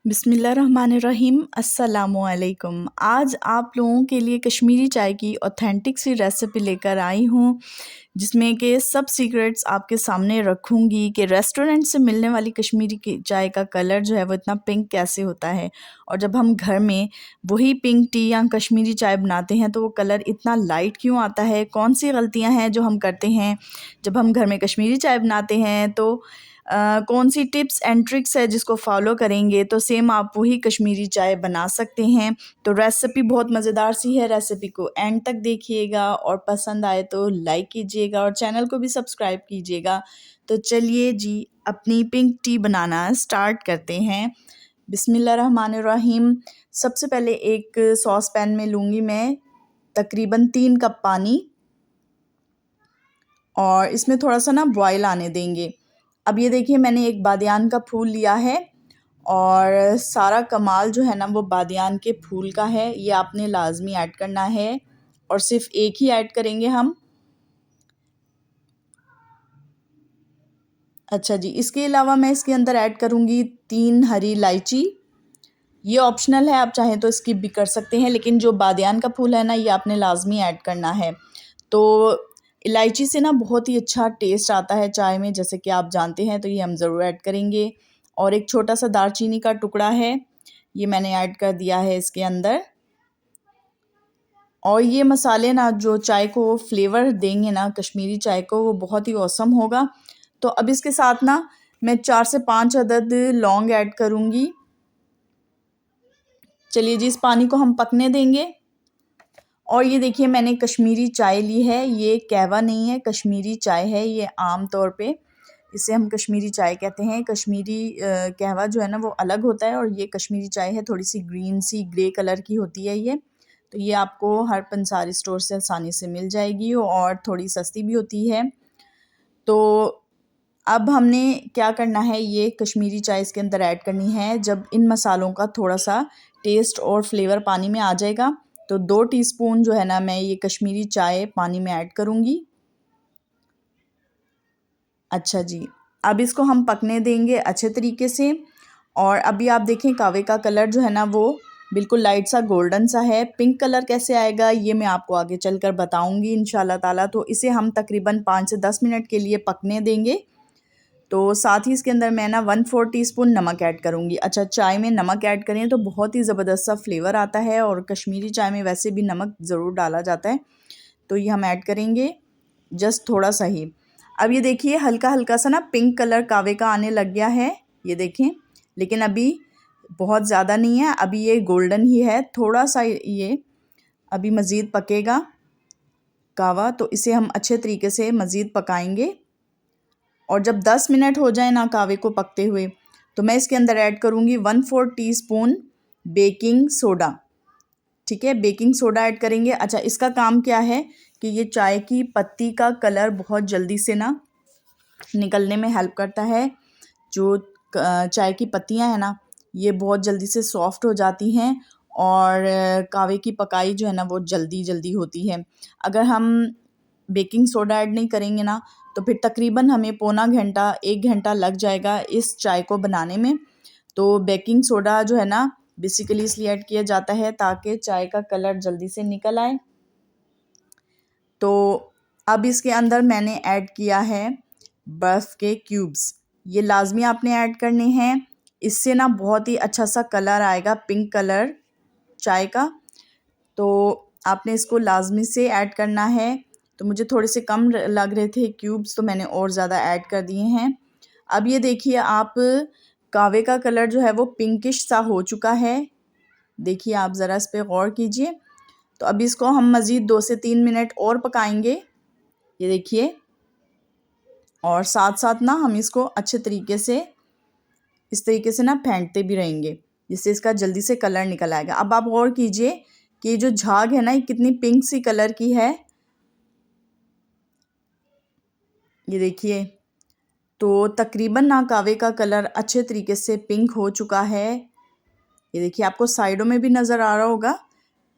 बिस्मिल्लाहिर्रहमानिर्रहीम अस्सलामुअलैकुम। आज आप लोगों के लिए कश्मीरी चाय की ऑथेंटिक सी रेसिपी लेकर आई हूँ, जिसमें कि सब सीक्रेट्स आपके सामने रखूँगी कि रेस्टोरेंट से मिलने वाली कश्मीरी की चाय का कलर जो है वो इतना पिंक कैसे होता है, और जब हम घर में वही पिंक टी या कश्मीरी चाय बनाते हैं तो वो कलर इतना लाइट क्यों आता है। कौन सी गलतियाँ हैं जो हम करते हैं जब हम घर में कश्मीरी चाय बनाते हैं, तो कौन सी टिप्स एंड ट्रिक्स है जिसको फॉलो करेंगे तो सेम आप वही कश्मीरी चाय बना सकते हैं। तो रेसिपी बहुत मज़ेदार सी है, रेसिपी को एंड तक देखिएगा और पसंद आए तो लाइक कीजिएगा और चैनल को भी सब्सक्राइब कीजिएगा। तो चलिए जी, अपनी पिंक टी बनाना स्टार्ट करते हैं। बिस्मिल्लाहिर्रहमानिर्रहीम। सबसे पहले एक सॉस पैन में लूँगी मैं तकरीबन 3 कप पानी, और इसमें थोड़ा सा ना बॉयल आने देंगे। अब ये देखिए, मैंने एक बादियान का फूल लिया है और सारा कमाल जो है ना वो बादियान के फूल का है। ये आपने लाजमी ऐड करना है और सिर्फ एक ही ऐड करेंगे हम। अच्छा जी, इसके अलावा मैं इसके अंदर ऐड करूँगी 3 हरी इलायची। ये ऑप्शनल है, आप चाहें तो स्किप भी कर सकते हैं, लेकिन जो बादियान का फूल है ना ये आपने लाजमी ऐड करना है। तो इलायची से ना बहुत ही अच्छा टेस्ट आता है चाय में, जैसे कि आप जानते हैं, तो ये हम ज़रूर ऐड करेंगे। और एक छोटा सा दालचीनी का टुकड़ा है, ये मैंने ऐड कर दिया है इसके अंदर। और ये मसाले ना जो चाय को फ्लेवर देंगे ना कश्मीरी चाय को, वो बहुत ही औसम होगा। तो अब इसके साथ ना मैं 4 से 5 अदद लौंग ऐड करूँगी। चलिए जी, इस पानी को हम पकने देंगे। और ये देखिए, मैंने कश्मीरी चाय ली है, ये कहवा नहीं है, कश्मीरी चाय है। ये आम तौर पे इसे हम कश्मीरी चाय कहते हैं। कश्मीरी कहवा जो है ना वो अलग होता है, और ये कश्मीरी चाय है, थोड़ी सी ग्रीन सी ग्रे कलर की होती है ये। तो ये आपको हर पंसारी स्टोर से आसानी से मिल जाएगी और थोड़ी सस्ती भी होती है। तो अब हमने क्या करना है, ये कश्मीरी चाय इसके अंदर ऐड करनी है। जब इन मसालों का थोड़ा सा टेस्ट और फ्लेवर पानी में आ जाएगा तो 2 टीस्पून जो है ना मैं ये कश्मीरी चाय पानी में ऐड करूँगी। अच्छा जी, अब इसको हम पकने देंगे अच्छे तरीके से। और अभी आप देखें, कावे का कलर जो है ना वो बिल्कुल लाइट सा गोल्डन सा है। पिंक कलर कैसे आएगा ये मैं आपको आगे चलकर बताऊंगी इंशाल्लाह ताला। तो इसे हम तकरीबन 5 से 10 मिनट के लिए पकने देंगे। तो साथ ही इसके अंदर मैं ना 1/4 टीस्पून नमक ऐड करूँगी। अच्छा, चाय में नमक ऐड करें तो बहुत ही ज़बरदस्त सा फ्लेवर आता है, और कश्मीरी चाय में वैसे भी नमक ज़रूर डाला जाता है। तो ये हम ऐड करेंगे जस्ट थोड़ा सा ही। अब ये देखिए, हल्का हल्का सा ना पिंक कलर कावे का आने लग गया है, ये देखें। लेकिन अभी बहुत ज़्यादा नहीं है, अभी ये गोल्डन ही है, थोड़ा सा ये अभी मज़ीद पकेगा कावा। तो इसे हम अच्छे तरीके से मज़ीद पकाएंगे। और जब 10 मिनट हो जाए ना कावे को पकते हुए, तो मैं इसके अंदर ऐड करूँगी 1/4 टीस्पून बेकिंग सोडा। ठीक है, बेकिंग सोडा ऐड करेंगे। अच्छा, इसका काम क्या है कि ये चाय की पत्ती का कलर बहुत जल्दी से ना निकलने में हेल्प करता है। जो चाय की पत्तियां हैं ना ये बहुत जल्दी से सॉफ्ट हो जाती हैं, और कावे की पकाई जो है ना वो जल्दी जल्दी होती है। अगर हम बेकिंग सोडा ऐड नहीं करेंगे ना तो फिर तकरीबन हमें पौना घंटा 1 घंटा लग जाएगा इस चाय को बनाने में। तो बेकिंग सोडा जो है ना बेसिकली इसलिए ऐड किया जाता है ताकि चाय का कलर जल्दी से निकल आए। तो अब इसके अंदर मैंने ऐड किया है बर्फ़ के क्यूब्स। ये लाजमी आपने ऐड करने हैं, इससे ना बहुत ही अच्छा सा कलर आएगा, पिंक कलर चाय का। तो आपने इसको लाजमी से ऐड करना है। तो मुझे थोड़े से कम लग रहे थे क्यूब्स, तो मैंने और ज़्यादा ऐड कर दिए हैं। अब ये देखिए, आप कावे का कलर जो है वो पिंकिश सा हो चुका है। देखिए, आप ज़रा इस पर गौर कीजिए। तो अब इसको हम मज़ीद 2 से 3 मिनट और पकाएंगे, ये देखिए। और साथ साथ ना हम इसको अच्छे तरीके से इस तरीके से ना फेंटते भी रहेंगे, जिससे इसका जल्दी से कलर निकल आएगा। अब आप गौर कीजिए कि ये जो झाग है ना ये कितनी पिंक सी कलर की है, ये देखिए। तो तकरीबन ना कावे का कलर अच्छे तरीके से पिंक हो चुका है, ये देखिए। आपको साइडों में भी नज़र आ रहा होगा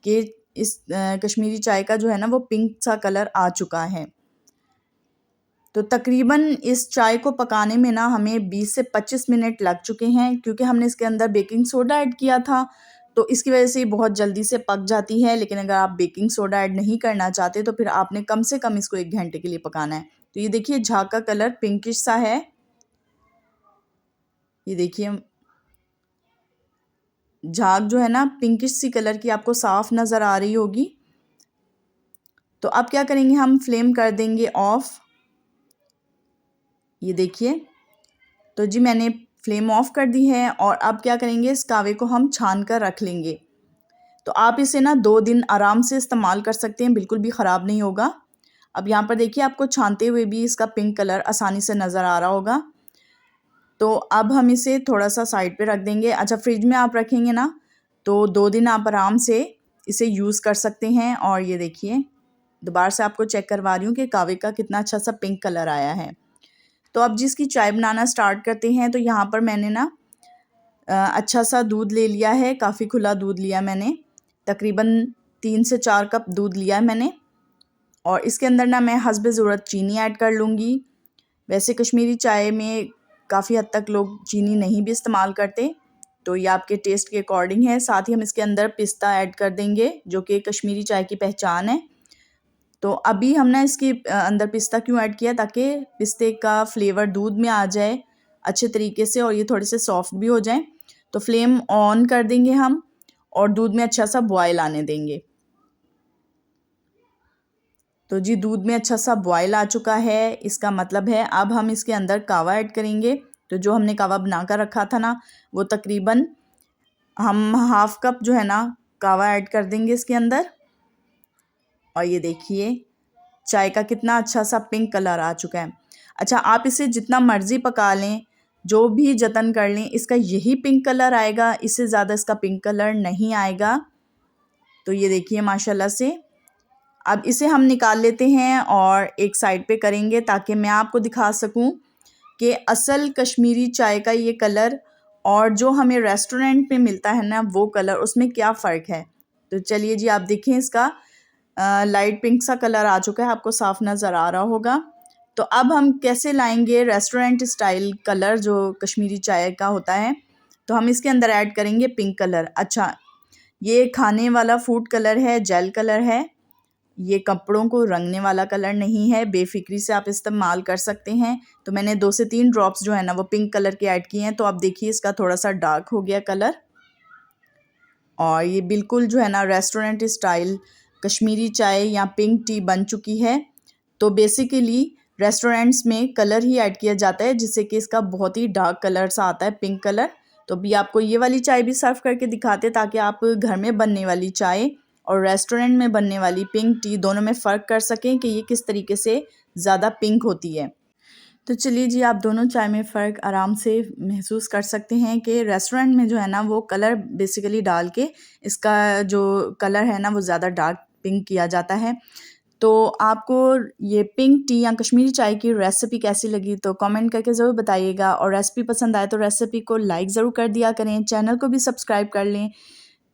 कि इस कश्मीरी चाय का जो है ना वो पिंक सा कलर आ चुका है। तो तकरीबन इस चाय को पकाने में ना हमें 20 से 25 मिनट लग चुके हैं, क्योंकि हमने इसके अंदर बेकिंग सोडा ऐड किया था, तो इसकी वजह से बहुत जल्दी से पक जाती है। लेकिन अगर आप बेकिंग सोडा ऐड नहीं करना चाहते तो फिर आपने कम से कम इसको 1 घंटे के लिए पकाना है। तो ये देखिए झाग का कलर पिंकिश सा है, ये देखिए झाग जो है ना पिंकिश सी कलर की आपको साफ नज़र आ रही होगी। तो अब क्या करेंगे, हम फ्लेम कर देंगे ऑफ। ये देखिए, तो जी मैंने फ्लेम ऑफ कर दी है और अब क्या करेंगे, इस कावे को हम छान कर रख लेंगे। तो आप इसे ना 2 दिन आराम से इस्तेमाल कर सकते हैं, बिल्कुल भी ख़राब नहीं होगा। अब यहाँ पर देखिए आपको छानते हुए भी इसका पिंक कलर आसानी से नज़र आ रहा होगा। तो अब हम इसे थोड़ा सा साइड पे रख देंगे। अच्छा, फ्रिज में आप रखेंगे ना तो 2 दिन आप आराम से इसे यूज़ कर सकते हैं। और ये देखिए दोबारा से आपको चेक करवा रही हूँ कि कावे का कितना अच्छा सा पिंक कलर आया है। तो अब जिसकी चाय बनाना स्टार्ट करते हैं, तो यहाँ पर मैंने ना अच्छा सा दूध ले लिया है, काफ़ी खुला दूध लिया मैंने, तकरीबन 3 से 4 कप दूध लिया है मैंने। और इसके अंदर ना मैं हस्बे ज़रूरत चीनी ऐड कर लूँगी। वैसे कश्मीरी चाय में काफ़ी हद तक लोग चीनी नहीं भी इस्तेमाल करते, तो ये आपके टेस्ट के अकॉर्डिंग है। साथ ही हम इसके अंदर पिस्ता ऐड कर देंगे, जो कि कश्मीरी चाय की पहचान है। तो अभी हमने इसके अंदर पिस्ता क्यों ऐड किया, ताकि पिस्ते का फ्लेवर दूध में आ जाए अच्छे तरीके से और ये थोड़े से सॉफ्ट भी हो जाएं। तो फ्लेम ऑन कर देंगे हम और दूध में अच्छा सा बॉयल आने देंगे। तो जी दूध में अच्छा सा बॉयल आ चुका है, इसका मतलब है अब हम इसके अंदर कावा ऐड करेंगे। तो जो हमने कावा बना कर रखा था ना, वो तकरीबन हम हाफ कप जो है ना कावा ऐड कर देंगे इसके अंदर। और ये देखिए चाय का कितना अच्छा सा पिंक कलर आ चुका है। अच्छा, आप इसे जितना मर्ज़ी पका लें, जो भी जतन कर लें, इसका यही पिंक कलर आएगा, इससे ज़्यादा इसका पिंक कलर नहीं आएगा। तो ये देखिए माशाल्लाह से। अब इसे हम निकाल लेते हैं और एक साइड पे करेंगे, ताकि मैं आपको दिखा सकूं कि असल कश्मीरी चाय का ये कलर और जो हमें रेस्टोरेंट में मिलता है ना वो कलर, उसमें क्या फ़र्क है। तो चलिए जी आप देखें, इसका लाइट पिंक सा कलर आ चुका है, आपको साफ नज़र आ रहा होगा। तो अब हम कैसे लाएंगे रेस्टोरेंट स्टाइल कलर जो कश्मीरी चाय का होता है। तो हम इसके अंदर ऐड करेंगे पिंक कलर। अच्छा, ये खाने वाला फूड कलर है, जेल कलर है, ये कपड़ों को रंगने वाला कलर नहीं है, बेफिक्री से आप इस्तेमाल कर सकते हैं। तो मैंने 2 से 3 ड्रॉप्स जो है ना वो पिंक कलर के ऐड किए हैं। तो आप देखिए इसका थोड़ा सा डार्क हो गया कलर, और ये बिल्कुल जो है ना रेस्टोरेंट स्टाइल कश्मीरी चाय या पिंक टी बन चुकी है। तो बेसिकली रेस्टोरेंट्स में कलर ही ऐड किया जाता है, जिससे कि इसका बहुत ही डार्क कलर सा आता है, पिंक कलर। तो अभी आपको ये वाली चाय भी सर्व करके दिखाते, ताकि आप घर में बनने वाली चाय और रेस्टोरेंट में बनने वाली पिंक टी दोनों में फ़र्क कर सकें कि ये किस तरीके से ज़्यादा पिंक होती है। तो चलिए जी, आप दोनों चाय में फ़र्क आराम से महसूस कर सकते हैं कि रेस्टोरेंट में जो है ना वो कलर बेसिकली डाल के इसका जो कलर है ना वो ज़्यादा डार्क पिंक किया जाता है। तो आपको ये पिंक टी या कश्मीरी चाय की रेसिपी कैसी लगी तो कमेंट करके ज़रूर बताइएगा, और रेसिपी पसंद आए तो रेसिपी को लाइक ज़रूर कर दिया करें, चैनल को भी सब्सक्राइब कर लें।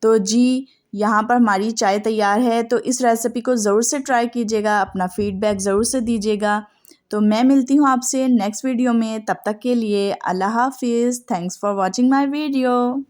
तो जी यहाँ पर हमारी चाय तैयार है, तो इस रेसिपी को ज़रूर से ट्राई कीजिएगा, अपना फ़ीडबैक ज़रूर से दीजिएगा। तो मैं मिलती हूँ आपसे नेक्स्ट वीडियो में, तब तक के लिए अल्लाह हाफ़िज़। Thanks for watching my video.